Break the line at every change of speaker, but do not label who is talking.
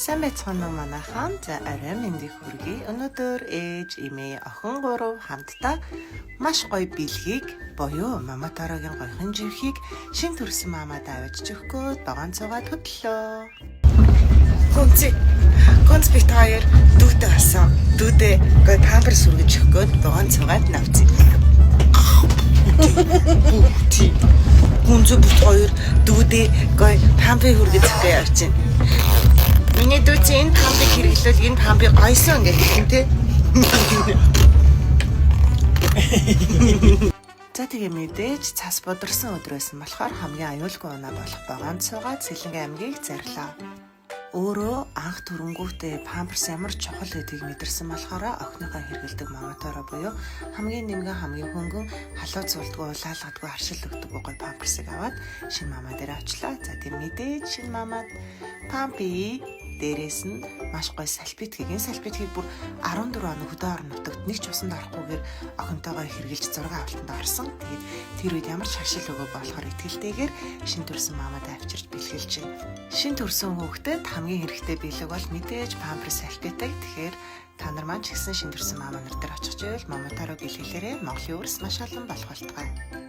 Сайн байцгаана уу манайхан. За арай мэндийг хүргэе. Өнөөдөр ээж, эмээ, охин гурав хамтдаа маш гоё бэлгийг боёо маматарогийн гойхон живхийг шин төрсөн мамад авчиж өгөхөд багаан цугаад хөдлөө. Гонц бит хоёр дүүтэй болсон. Дүүдээ гоё памперс хүргэж өгөхөд багаан цугаад навцсан. Бүүти. Гонц бит хоёр дүүдээ гоё пампер хүргэж өгөхөд явчихна. Миний дүүц энэ пампыг хэрэглүүл энэ пампыг гойсон гэж хэлсэн тий. За тэгээ мэдээж цас бодорсон өдөр байсан болохоор хамгийн аюулгүй унаа болох багаан цугаад Сэлэнгэ аймгийг зарлаа. Өөрөө анх төрөнгүүтээ памперс ямар чухал гэдгийг мэдэрсэн болохоор охиныхоо хэрэгэлдэг маматаараа буюу хамгийн нэмгэн хамгийн хөнгөн халуун цулдгүй улаалгадгүй харшил өгдөг гой памперсыг аваад шинэ мамаа дээр авчлаа. За тийм мэдээж шинэ мамаад пампи дээрээс нь маш гоё салфетгийг энэ салфетгийг бүр 14 хоног хөдөө орон нутагт нэг ч усанд орохгүйгээр охинтойгоо хэрглэж зураг авалтанд орсон. Тэгээд тэр үед ямар ч хашил өгөө болохоор итгэлтэйгээр шин төрсөн мамад авчирч бэлгэлж байна. Шин төрсөн хүүхдэд хамгийн хэрэгтэй бэлэг бол мэдээж памперс салфетыг. Тэгэхээр та нар маань ч гэсэн шин төрсөн мама нар дээр очих жийл маматараа бэлгэлээрээ Монголын өрс маш олон болох болтугай.